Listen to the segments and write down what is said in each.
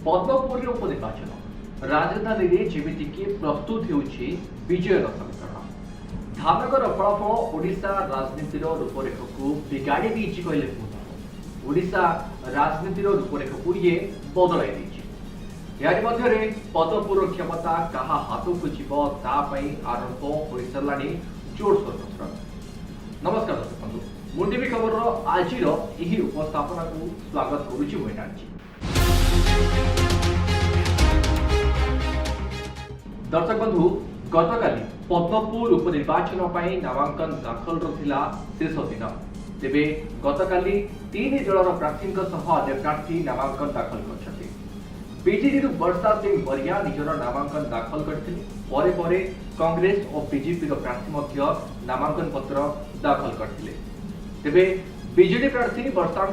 पद्मपुर उपनिर्वाचन राजधानी में जेमितिकी प्रस्तुत होउछि विजयर समीकरण। धामनगर फलाफल ओडिशा राजनीतिर रूपरेख को बिगाड़ी देछि कहले भूल। ओडिशा राजनीतिर रूपरेख को ये बदलाई देछि। यार मध्यरे पद्मपुर क्षमता कहा हाथ को जीव तापई आरंभ हो साराणी जोरसोर कसरत। नमस्कार दर्शक बंधु, मुंडीवी खबर आज उपस्थापना को स्वागत करुछि मुझे। दर्शक बंधु, गतकाली पद्मपुर उपनिर्वाचन नामांकन दाखल शेष दिन। तेबे गतकाली तीन दलर प्रार्थी अन्य प्रार्थी नामांकन दाखल करछथि। बीजेडी वर्षा सिंह बरिया निजर नामांकन दाखल करथिले। कांग्रेस और बीजेपी प्रार्थी नामांकन पत्र दाखल करथिले। तेबे बीजेडी प्रार्थी वर्षा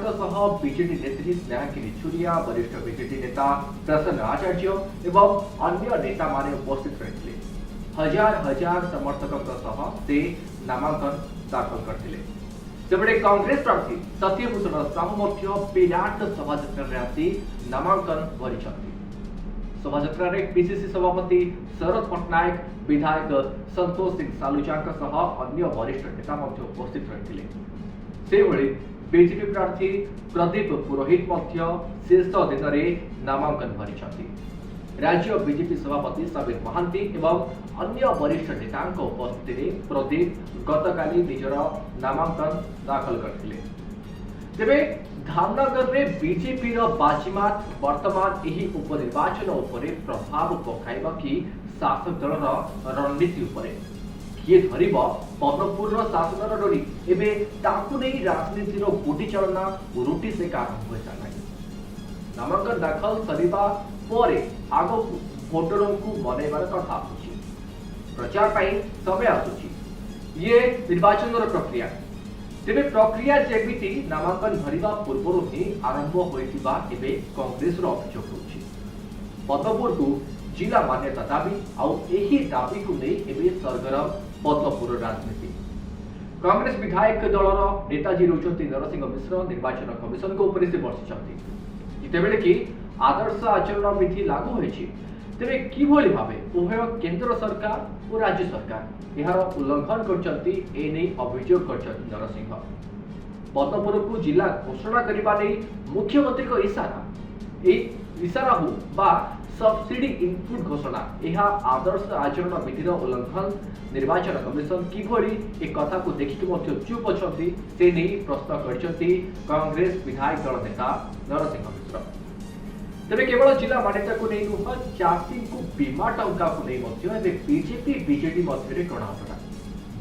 बीजेडी नेत्री स्नेहाकिनी छुरिया, वरिष्ठ बीजेडी नेता प्रसन्न आचार्य एवं अन्य नेता माने उपस्थित रहिथिले। हजार हजार समर्थकों से नामांकन दाखल करथिले। सेबडे कांग्रेस प्रार्थी सत्यभूषण साहू विराट शोभायात्रा आसी नामांकन भरिछथि। शोभायात्रा पीसीसी सभापति शरद पट्टनायक, विधायक संतोष सिंह सालुजा अन्य वरिष्ठ नेता उपस्थित रहिथिले। सेभଳି बीजेपी प्रार्थी प्रदीप पुरोहित शेष दिन में नामांकन भरिछथि। राज्य बीजेपी सभापति समीर महांती एवं अन्य वरिष्ठ नेता उपस्थित प्रदीप गतकाली निजर नामांकन दाखल करथिले। तेबे धामनगर में बीजेपी बाजीमात वर्तमान यही उपनिर्वाचन उपरे प्रभाव पकाइबा कि शासक दलर रणनीति उपरे किए धरिब पद्मपुर शासन डोरी एवं ताकू नहीं राजनीतिर गोटी चालना रुटी से आरंभ हो सारा। नामांकन दाखल सरिबा परे आगो भोटरों को मनैबार कथा आसुछि। प्रचार पाई समय आसुछि। ये निर्वाचन प्रक्रिया। तेबे प्रक्रिया जेमिति नामांकन भरिबा पूर्व ही आरंभ होइतिबा एबे कांग्रेस रो अभियोग होछि। पद्मपुर को जिला मान्यता दाबी आउ एही दाबी को नहीं एबे सरगरम पद्मपुर राजनीति। कांग्रेस विधायक दलर नेताजी रोचंती नरसिंह मिश्र निर्वाचन कमिशन को ऊपर से बर्षिछथि। इतेबेले कि आदर्श आचरण विधि लागू होइछि, तेबे किभଳି भाबे उभय केंद्र सरकार और राज्य सरकार यार उल्लंघन करछथि एने अभियोग करछथि नरसिंह। पद्मपुर को जिला घोषणा करबा नै मुख्यमंत्री को इशारा हो बा सब्सिडी इनपुट घोषणा यह आदर्श आचरण विधि उल्लंघन निर्वाचन कमिशन किभଳି एक कथा को देखिक चुप अछथि से नहीं प्रश्न करछथि कांग्रेस विधायक दल नेता नरसिंह मिश्र। तेरे केवल जिला मान्यता को नहीं नुह, चाषी को बीमा टंका को नहीं बीजेपी बीजेडी मध्य टणाटना।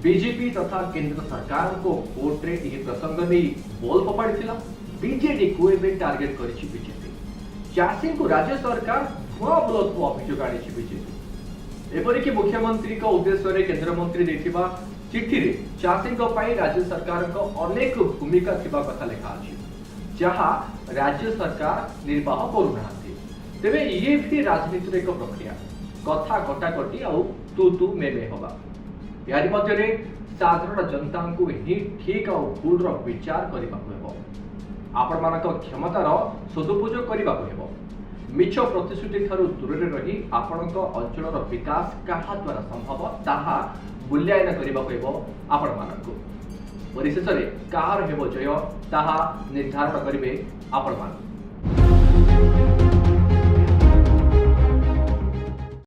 बीजेपी तथा केंद्र सरकार को कोर्ट रे यह प्रसंग नहीं बोल फपाड़ी बीजेडी को एबे टार्गेट करिछि बीजेपी। चाषी को राज्य सरकार धुआ बोलत को अभियोग आनी बीजेपी। एपरिक मुख्यमंत्री का उद्देश्य रे केंद्र मंत्री देथिबा चिट्ठी रे चाषी को पाई राज्य सरकार को अनेक भूमिका थिबा कथा लिखा अछि, जहां राज्य सरकार निर्वाह करूना। तेबे ये भी राजनीतिर एक प्रक्रिया, कथा कटाकटी आउ तू तू मे होगा। यार मध्य साधारण जनता को ही ठीक आ भूल विचार करने आपण मानक क्षमतार सदुपयोग करने मिछ प्रतिश्रुति ठारू दूर रही आपण अंचल विकास क्या द्वारा संभव ताहा मूल्यांकन करने आपण मानक परिशेष में कहार हेब जय ताहा निर्धारण करेंगे आपण मान।